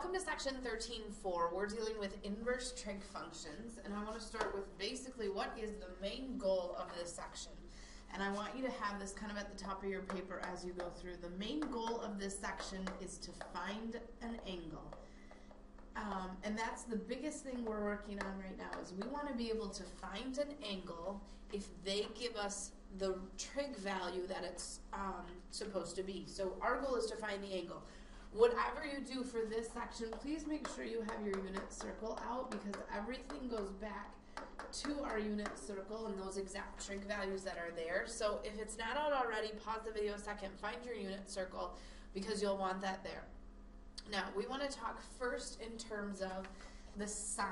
welcome to section 13.4. We're dealing with inverse trig functions, and I want to start with basically what is the main goal of this section. And I want you to have this kind of at the top of your paper as you go through. The main goal of this section is to find an angle. And that's the biggest thing we're working on right now, is we want to be able to find an angle if they give us the trig value that it's supposed to be. So our goal is to find the angle. Whatever you do for this section, please make sure you have your unit circle out, because everything goes back to our unit circle and those exact trig values that are there. So if it's not out already, pause the video a second, find your unit circle, because you'll want that there. Now, we want to talk first in terms of the sine.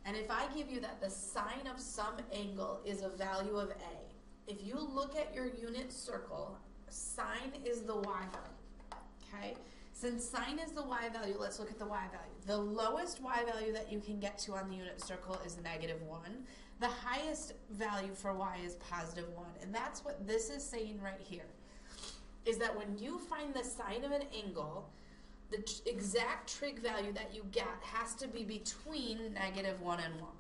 And if I give you that the sine of some angle is a value of A, if you look at your unit circle, sine is the y value, okay? Since sine is the y value, let's look at the y value. The lowest y value that you can get to on the unit circle is -1. The highest value for y is +1. And that's what this is saying right here, is that when you find the sine of an angle, the exact trig value that you get has to be between -1 and 1.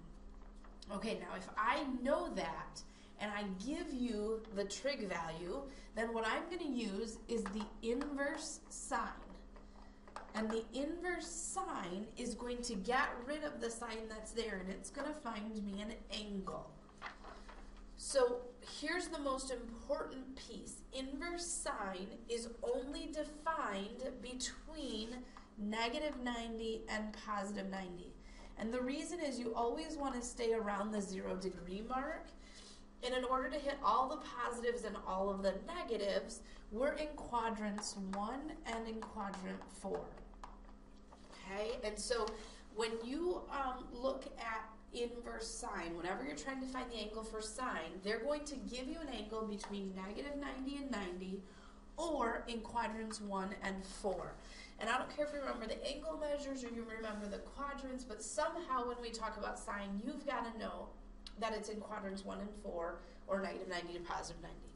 Okay, now if I know that, and I give you the trig value, then what I'm going to use is the inverse sine. And the inverse sine is going to get rid of the sine that's there, and it's going to find me an angle. So here's the most important piece. Inverse sine is only defined between -90 and +90. And the reason is you always want to stay around the 0 degree mark. And in order to hit all the positives and all of the negatives, we're in quadrants 1 and in quadrant 4. Okay, and so when you look at inverse sine, whenever you're trying to find the angle for sine, they're going to give you an angle between -90 and 90, or in quadrants 1 and 4. And I don't care if you remember the angle measures or you remember the quadrants, but somehow when we talk about sine, you've got to know that it's in quadrants 1 and 4, or -90 to +90.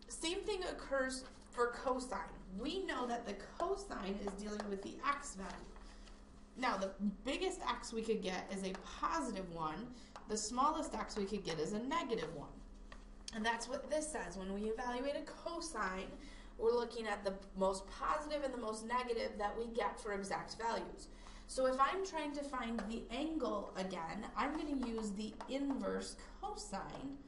Same thing occurs for cosine. We know that the cosine is dealing with the x value. Now, the biggest x we could get is a +1. The smallest x we could get is a -1. And that's what this says. When we evaluate a cosine, we're looking at the most positive and the most negative that we get for exact values. So if I'm trying to find the angle again, I'm going to use the inverse cosine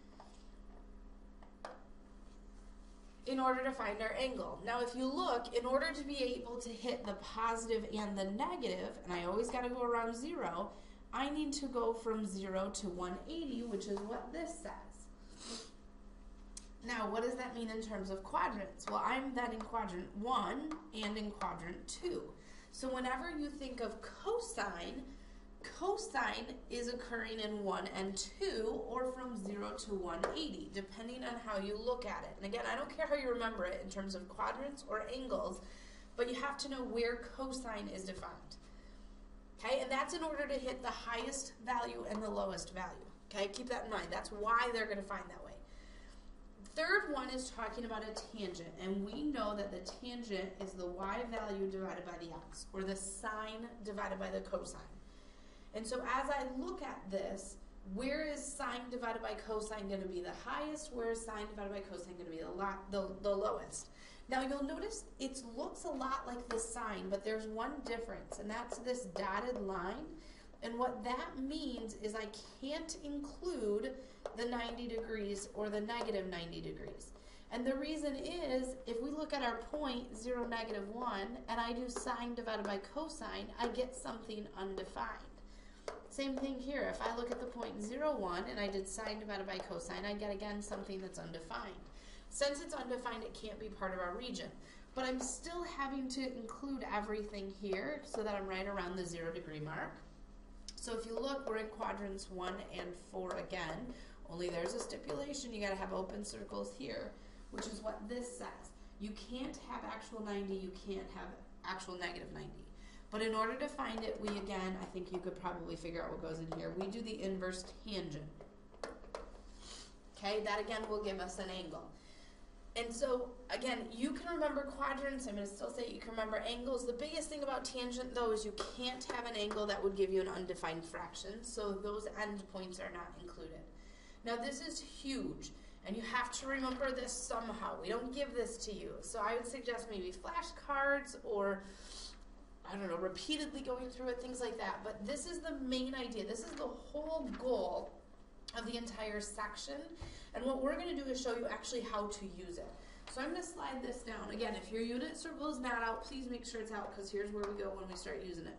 in order to find our angle. Now if you look, in order to be able to hit the positive and the negative, and I always got to go around 0, I need to go from 0 to 180, which is what this says. Now what does that mean in terms of quadrants? Well, I'm then in quadrant 1 and in quadrant 2. So whenever you think of cosine, cosine is occurring in 1 and 2, or from 0 to 180, depending on how you look at it. And again, I don't care how you remember it in terms of quadrants or angles, but you have to know where cosine is defined. Okay, and that's in order to hit the highest value and the lowest value. Okay, keep that in mind. That's why they're going to find that way. Third one is talking about a tangent, and we know that the tangent is the y value divided by the x, or the sine divided by the cosine. And so as I look at this, where is sine divided by cosine going to be the highest? Where is sine divided by cosine going to be the lowest? Now you'll notice it looks a lot like the sine, but there's one difference, and that's this dotted line. And what that means is I can't include the 90 degrees or the -90 degrees. And the reason is, if we look at our point 0, -1, and I do sine divided by cosine, I get something undefined. Same thing here. If I look at the point 0, 1, and I did sine divided by cosine, I get again something that's undefined. Since it's undefined, it can't be part of our region. But I'm still having to include everything here so that I'm right around the 0 degree mark. So if you look, we're in quadrants 1 and 4 again, only there's a stipulation. You got to have open circles here, which is what this says. You can't have actual 90, you can't have actual -90. But in order to find it, we again, I think you could probably figure out what goes in here. We do the inverse tangent. Okay, that again will give us an angle. And so, again, you can remember quadrants. I'm going to still say you can remember angles. The biggest thing about tangent, though, is you can't have an angle that would give you an undefined fraction. So those endpoints are not included. Now, this is huge, and you have to remember this somehow. We don't give this to you. So I would suggest maybe flashcards or, I don't know, repeatedly going through it, things like that. But this is the main idea. This is the whole goal of the entire section. And what we're going to do is show you actually how to use it. So I'm going to slide this down. Again, if your unit circle is not out, please make sure it's out, because here's where we go when we start using it.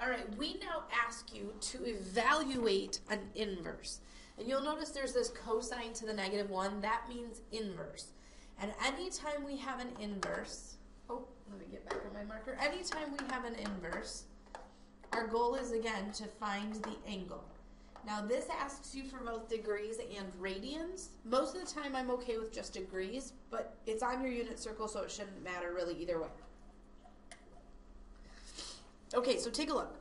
All right, we now ask you to evaluate an inverse. And you'll notice there's this cosine to the -1. That means inverse. And anytime we have an inverse, oh, let me get back on my marker. Anytime we have an inverse, our goal is, again, to find the angle. Now, this asks you for both degrees and radians. Most of the time, I'm okay with just degrees, but it's on your unit circle, so it shouldn't matter really either way. Okay, so take a look.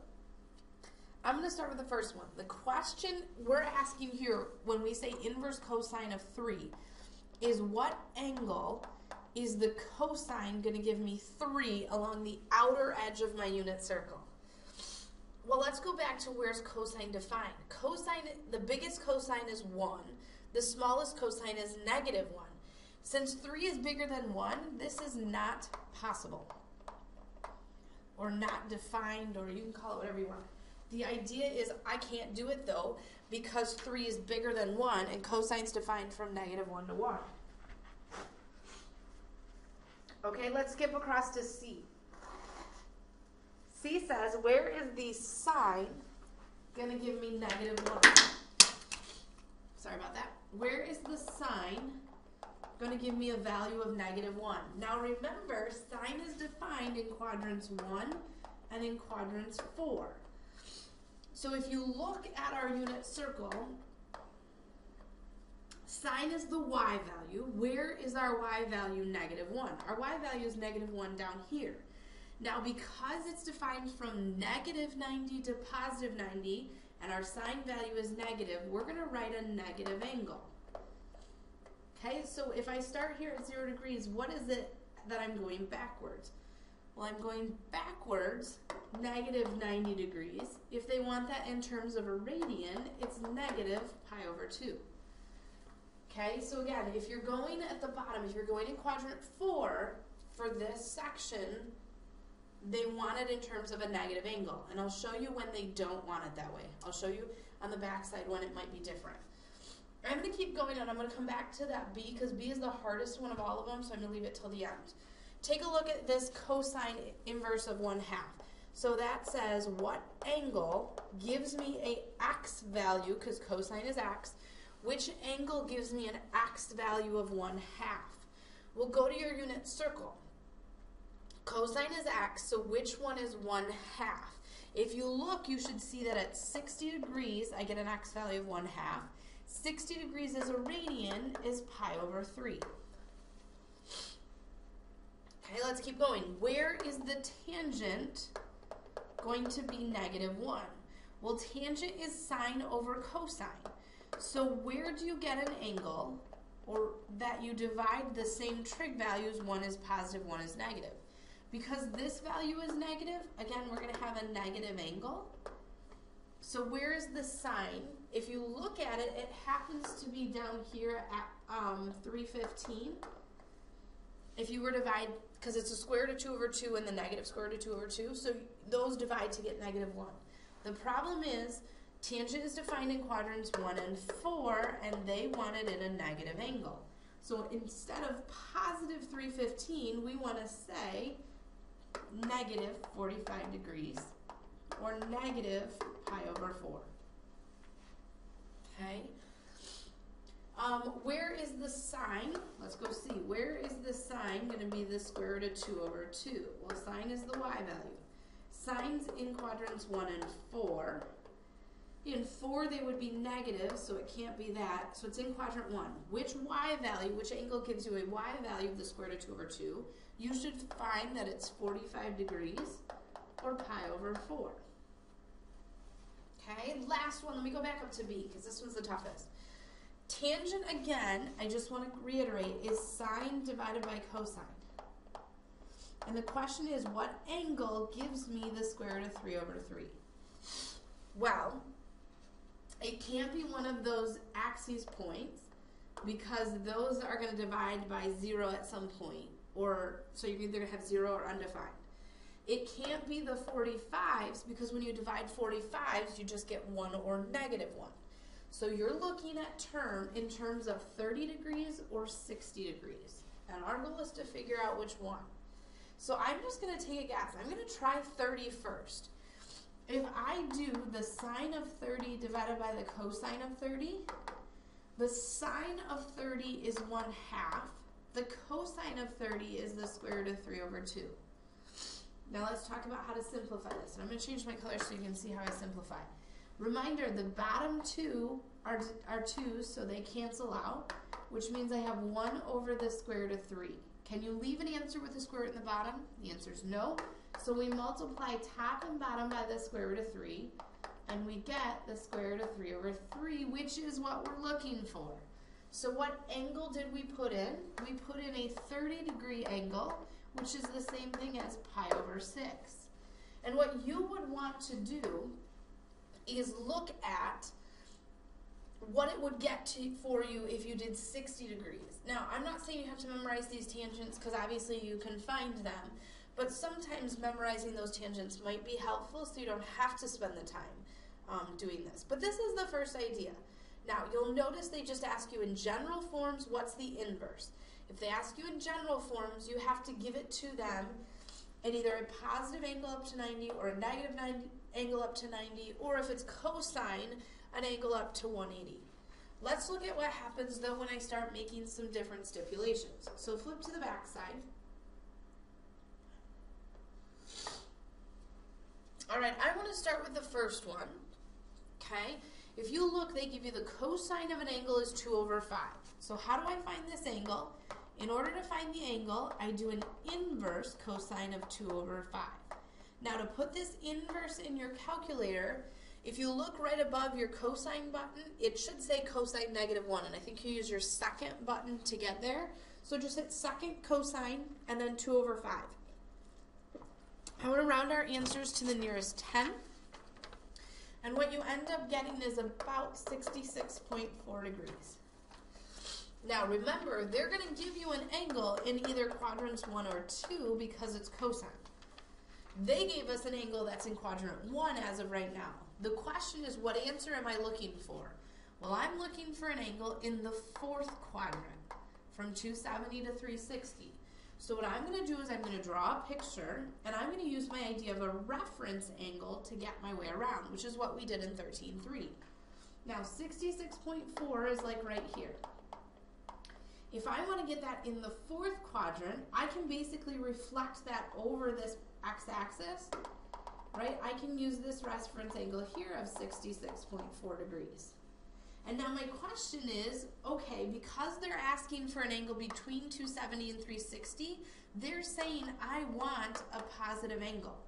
I'm going to start with the first one. The question we're asking here when we say inverse cosine of 3 is what angle is the cosine going to give me 3 along the outer edge of my unit circle? Well, let's go back to where's cosine defined. Cosine, the biggest cosine is 1. The smallest cosine is -1. Since 3 is bigger than 1, this is not possible. Or not defined, or you can call it whatever you want. The idea is I can't do it, though, because 3 is bigger than 1, and cosine's defined from -1 to 1. Okay, let's skip across to C. C says, where is the sine going to give me -1? Sorry about that. Where is the sine going to give me a value of -1? Now remember, sine is defined in quadrants 1 and in quadrants 4. So if you look at our unit circle, sine is the y value. Where is our y value? -1. Our y value is -1 down here. Now, because it's defined from -90 to +90, and our sine value is negative, we're going to write a negative angle. Okay, so if I start here at 0 degrees, what is it that I'm going backwards? Well, I'm going backwards -90 degrees. If they want that in terms of a radian, it's -pi/2. Okay, so again, if you're going at the bottom, if you're going in quadrant 4 for this section, they want it in terms of a negative angle. And I'll show you when they don't want it that way. I'll show you on the back side when it might be different. I'm going to keep going and I'm going to come back to that B, because B is the hardest one of all of them, so I'm going to leave it till the end. Take a look at this cosine inverse of 1/2. So that says what angle gives me a x value, because cosine is x, which angle gives me an x value of 1/2? We'll go to your unit circle. Cosine is x, so which one is 1/2? If you look, you should see that at 60 degrees, I get an x value of 1/2. 60 degrees as a radian is pi/3. Okay, let's keep going. Where is the tangent going to be -1? Well, tangent is sine over cosine. So where do you get an angle, or that you divide the same trig values, one is positive, one is negative? Because this value is negative, again, we're going to have a negative angle. So where is the sine? If you look at it, it happens to be down here at 315. If you were to divide, because it's a square root of 2/2 and the negative square root of 2/2, so those divide to get -1. The problem is, tangent is defined in quadrants 1 and 4, and they want it in a negative angle. So instead of positive 315, we want to say -45 degrees, or -pi/4. Okay. Where is the sine? Let's go see. Where is the sine going to be the square root of 2/2? Well, sine is the y value. Sine's in quadrants 1 and 4. In 4, they would be negative, so it can't be that. So it's in quadrant 1. Which y value, which angle gives you a y value of the square root of 2/2? You should find that it's 45 degrees, or pi/4. Okay, last one. Let me go back up to B, because this one's the toughest. Tangent, again, I just want to reiterate, is sine divided by cosine. And the question is, what angle gives me the square root of 3 over 3? Well, it can't be one of those axes points because those are going to divide by 0 at some point. So you're either going to have 0 or undefined. It can't be the 45s because when you divide 45s, you just get 1 or negative 1. So you're looking at in terms of 30 degrees or 60 degrees. And our goal is to figure out which one. So I'm just going to take a guess. I'm going to try 30 first. If I do the sine of 30 divided by the cosine of 30, the sine of 30 is 1/2. The cosine of 30 is the square root of 3 over 2. Now let's talk about how to simplify this. And I'm going to change my color so you can see how I simplify. Reminder, the bottom two are 2s, so they cancel out, which means I have 1 over the square root of 3. Can you leave an answer with the square root in the bottom? The answer is no. So we multiply top and bottom by the square root of 3, and we get the square root of 3 over 3, which is what we're looking for. So what angle did we put in? We put in a 30-degree angle, which is the same thing as pi over 6. And what you would want to do is look at what it would get for you if you did 60 degrees. Now, I'm not saying you have to memorize these tangents because obviously you can find them, but sometimes memorizing those tangents might be helpful so you don't have to spend the time doing this. But this is the first idea. Now, you'll notice they just ask you in general forms, what's the inverse? If they ask you in general forms, you have to give it to them at either a positive angle up to 90 or a negative angle up to 90, or if it's cosine, an angle up to 180. Let's look at what happens though when I start making some different stipulations. So flip to the back side. Alright, I want to start with the first one. Okay? If you look, they give you the cosine of an angle is 2 over 5. So how do I find this angle? In order to find the angle, I do an inverse cosine of 2 over 5. Now to put this inverse in your calculator, if you look right above your cosine button, it should say cosine -1, and I think you use your second button to get there. So just hit second cosine and then 2 over 5. I want to round our answers to the nearest 10. And what you end up getting is about 66.4 degrees. Now remember, they're going to give you an angle in either quadrants 1 or 2 because it's cosine. They gave us an angle that's in quadrant 1 as of right now. The question is, what answer am I looking for? Well, I'm looking for an angle in the 4th quadrant, from 270 to 360. So what I'm going to do is I'm going to draw a picture, and I'm going to use my idea of a reference angle to get my way around, which is what we did in 13.3. Now, 66.4 is like right here. If I want to get that in the 4th quadrant, I can basically reflect that over this x-axis, right? I can use this reference angle here of 66.4 degrees. And now my question is, okay, because they're asking for an angle between 270 and 360, they're saying I want a positive angle.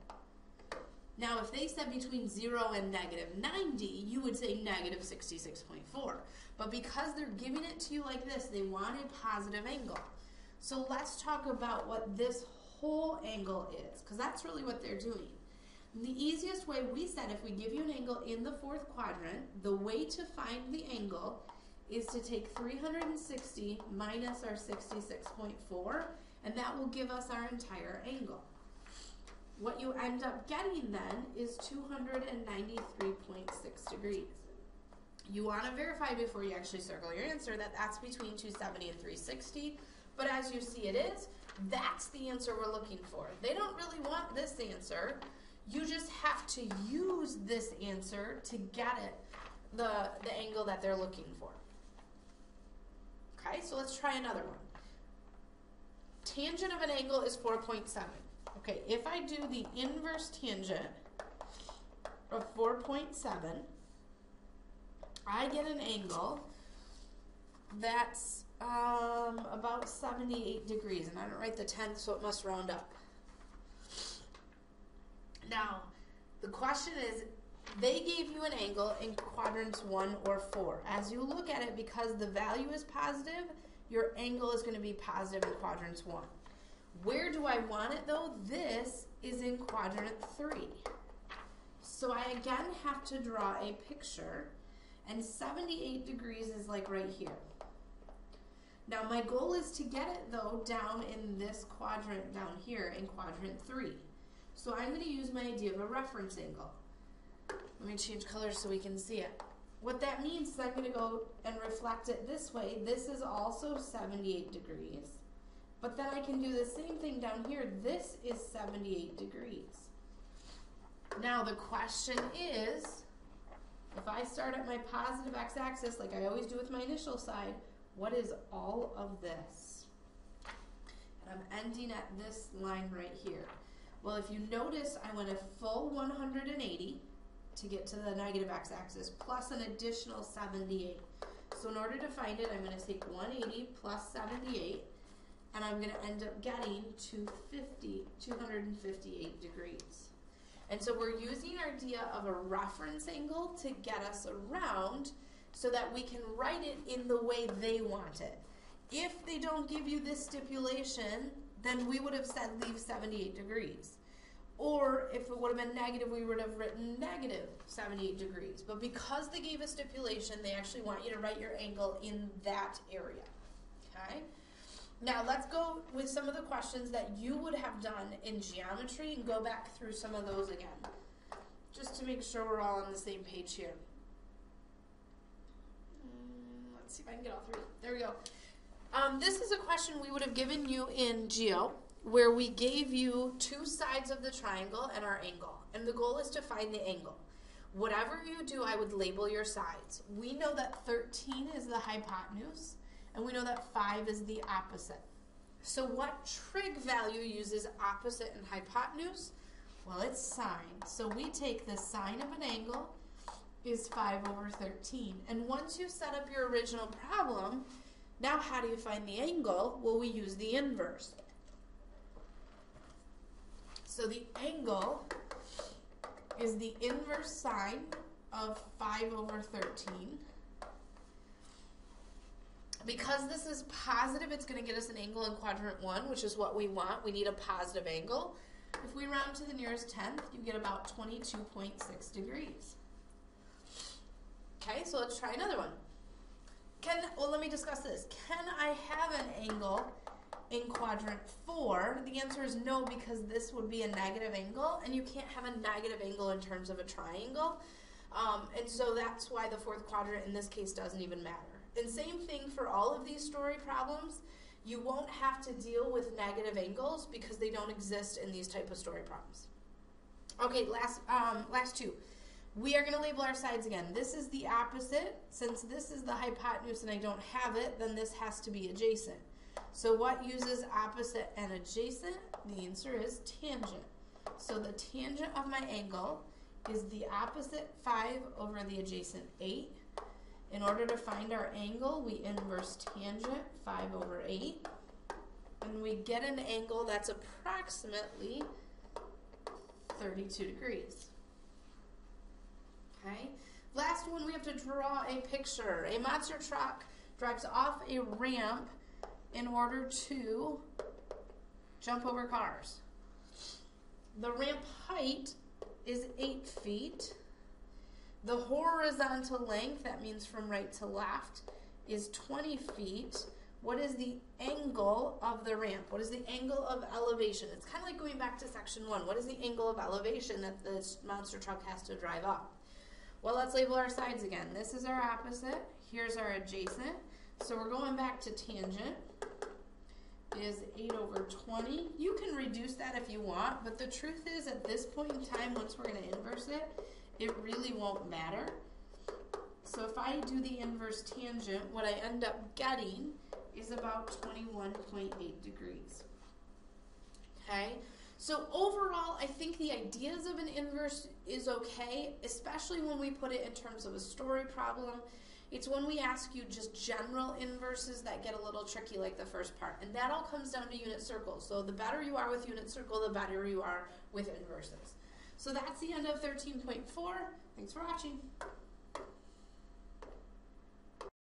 Now, if they said between 0 and -90, you would say -66.4. But because they're giving it to you like this, they want a positive angle. So let's talk about what this whole angle is, because that's really what they're doing. The easiest way, we said, if we give you an angle in the 4th quadrant, the way to find the angle is to take 360 minus our 66.4, and that will give us our entire angle. What you end up getting then is 293.6 degrees. You want to verify before you actually circle your answer that that's between 270 and 360, but as you see it is, that's the answer we're looking for. They don't really want this answer. You just have to use this answer to get it, the angle that they're looking for. Okay, so let's try another one. Tangent of an angle is 4.7. Okay, if I do the inverse tangent of 4.7, I get an angle that's about 78 degrees, and I don't write the 10th, so it must round up. Now, the question is, They gave you an angle in quadrants 1 or 4. As you look at it, because the value is positive, your angle is going to be positive in quadrants 1. Where do I want it though? This is in quadrant 3. So I again have to draw a picture, and 78 degrees is like right here. Now my goal is to get it though down in this quadrant down here in quadrant 3. So I'm going to use my idea of a reference angle. Let me change colors so we can see it. What that means is I'm going to go and reflect it this way. This is also 78 degrees. But then I can do the same thing down here. This is 78 degrees. Now the question is, if I start at my positive x-axis like I always do with my initial side, what is all of this? And I'm ending at this line right here. Well, if you notice, I went a full 180 to get to the negative x-axis plus an additional 78. So in order to find it, I'm going to take 180 plus 78, and I'm going to end up getting 258 degrees. And so we're using our idea of a reference angle to get us around so that we can write it in the way they want it. If they don't give you this stipulation, then we would have said leave 78 degrees. Or if it would have been negative, we would have written negative 78 degrees. But because they gave a stipulation, they actually want you to write your angle in that area. Okay? Now let's go with some of the questions that you would have done in geometry and go back through some of those again, just to make sure we're all on the same page here. Let's see if I can get all three. There we go. This is a question we would have given you in Geo, where we gave you two sides of the triangle and our angle. And the goal is to find the angle. Whatever you do, I would label your sides. We know that 13 is the hypotenuse, and we know that 5 is the opposite. So what trig value uses opposite and hypotenuse? Well, it's sine. So we take the sine of an angle is 5 over 13. And once you set up your original problem, now how do you find the angle? Well, we use the inverse. So the angle is the inverse sine of 5 over 13. Because this is positive, it's going to get us an angle in quadrant 1, which is what we want. We need a positive angle. If we round to the nearest tenth, you get about 22.6 degrees. Okay, so let's try another one. Well, let me discuss this. Can I have an angle in quadrant 4? The answer is no, because this would be a negative angle, and you can't have a negative angle in terms of a triangle. And so that's why the fourth quadrant in this case doesn't even matter. And same thing for all of these story problems. You won't have to deal with negative angles because they don't exist in these type of story problems. Okay, last two. We are going to label our sides again. This is the opposite. Since this is the hypotenuse and I don't have it, then this has to be adjacent. So what uses opposite and adjacent? The answer is tangent. So the tangent of my angle is the opposite 5 over the adjacent 8. In order to find our angle, we inverse tangent 5 over 8. And we get an angle that's approximately 32 degrees. Okay. Last one, we have to draw a picture. A monster truck drives off a ramp in order to jump over cars. The ramp height is 8 feet. The horizontal length, that means from right to left, is 20 feet. What is the angle of the ramp? What is the angle of elevation? It's kind of like going back to section 1. What is the angle of elevation that this monster truck has to drive up? Well, let's label our sides again. This is our opposite. Here's our adjacent. So we're going back to tangent is 8 over 20. You can reduce that if you want, but the truth is at this point in time, once we're going to inverse it, it really won't matter. So if I do the inverse tangent, what I end up getting is about 21.8 degrees. Okay? So overall, I think the ideas of an inverse is okay, especially when we put it in terms of a story problem. It's when we ask you just general inverses that get a little tricky, like the first part. And that all comes down to unit circles. So the better you are with unit circle, the better you are with inverses. So that's the end of 13.4. Thanks for watching.